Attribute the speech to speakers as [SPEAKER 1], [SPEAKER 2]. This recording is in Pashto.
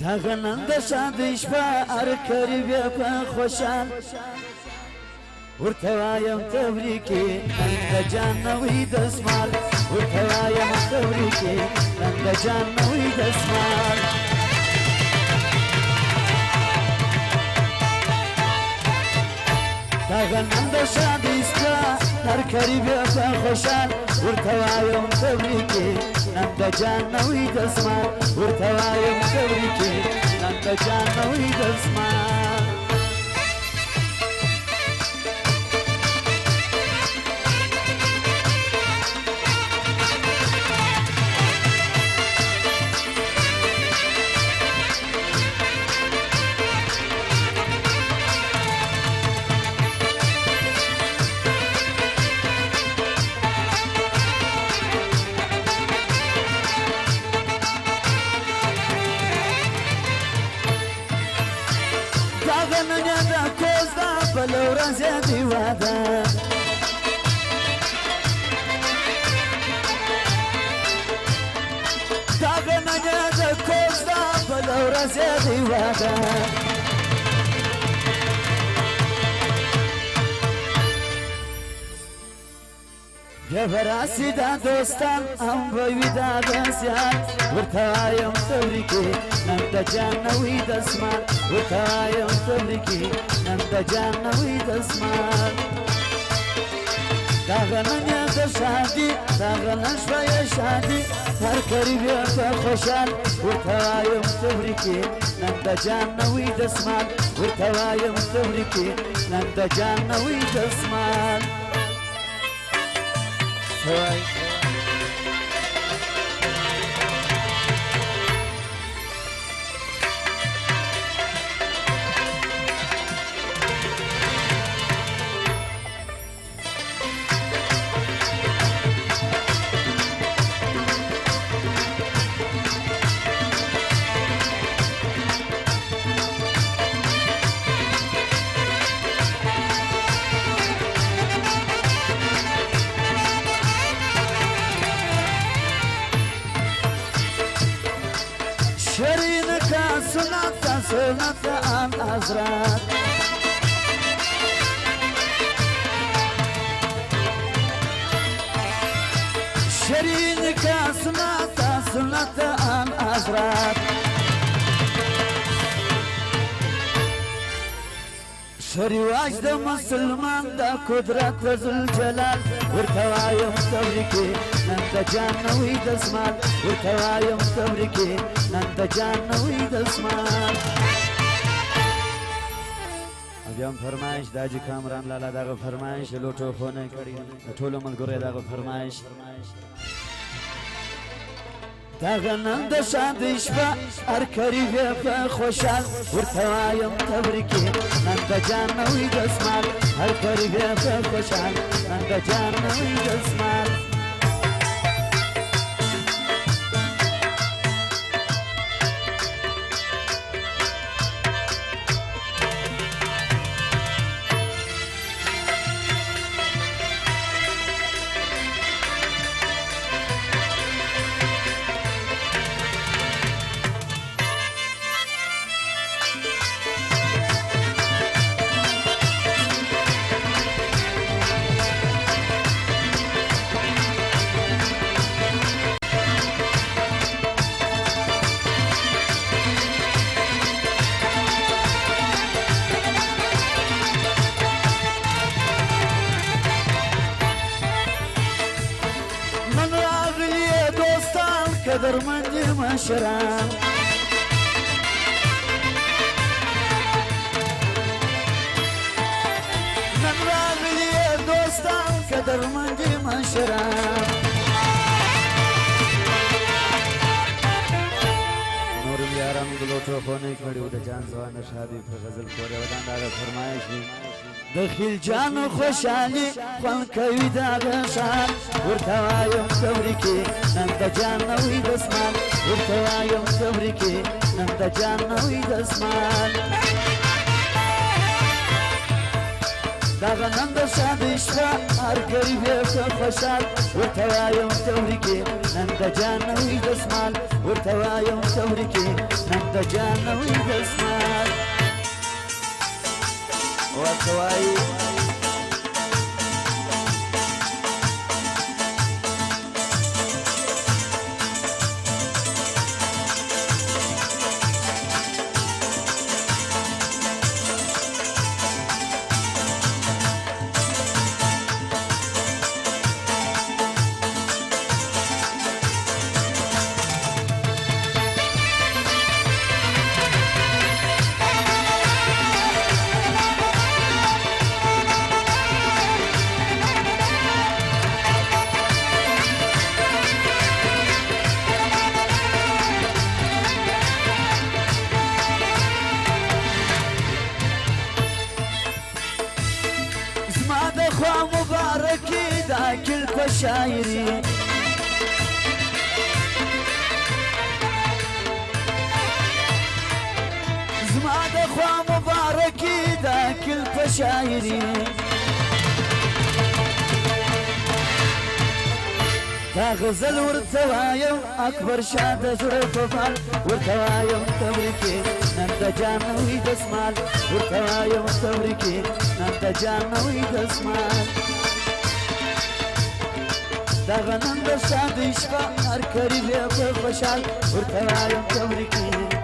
[SPEAKER 1] داغنند شادش با ارکری بیا خوشان ورتوایم تبریکی نند جانوی دسمال ورتوایم تبریکی نند جانوی دسمال داغنند شادش با ارکری بیا خوشان ورتوایم تبریکی نند جانوی دسمال ورتوایم تبریکی نند جانوی دسمال Nanya kozda balora zedi wada Daga nanya kozda balora zedi wada Geberasi da dostan am boyda dasyan Vurtayam tabriki nanda janawi dasmal Vurtayam tabriki nanda janawi dasmal Dağlananya da şadi dağlan şvaya şadi Her karibiya da khoşal Vurtayam tabriki nanda janawi dasmal Vurtayam tabriki nanda janawi dasmal Right. Şerinka sunata an azrat Şerinka sunata an azrat Şerivaj da Müslüman da kudret ve zülcelal Vurtavayım tabriki nanda janawi dasmal Vurtavayım tabriki nanda janawi dasmal Agam फरमाइश दाजी कामरान लाला दागो फरमाइश लोटो फोने कड़ी ठोलो मल गुरे दागो फरमाइश داغنند شادش با ارکری بیا خوشال ورتوایم تبریکی نند جانوی دسمال ارکری بیا خوشال نند جانوی دسمال قدرمند مشران من راغلی دوستان قدرمند مشران نورم یارم گلوٹو خونے کھڑی ہو جان زوان شادی پر غزل کورے ودان دا فرمائش دی دخیل جان خوشحالی خوان کوي دا غشان ورتوایم تبریکی نند جانوی دسمال ورتوایم تبریکی نند جانوی دسمال دا دغه نن د شادۍ شپه هر غریب یې ښه خوشحال ورته وایم تورکې نن د جان نوی دسمال ورته وایم تورکې نن د جان نوی دسمال ورته وایي خوا مبارکی دا کل په شاعري زما د خوا مبارکی دا کل په شاعري دا غزل ورته وایم اکبر شاه د زړه په بال ورته وایم تبریکې نن د جان نوی دسمال ورته وایم تبریکې نن د جان نوی دسمال دغه نن د شادۍ شپه هر غریب یې په خوشحال ورته وایم تبریکې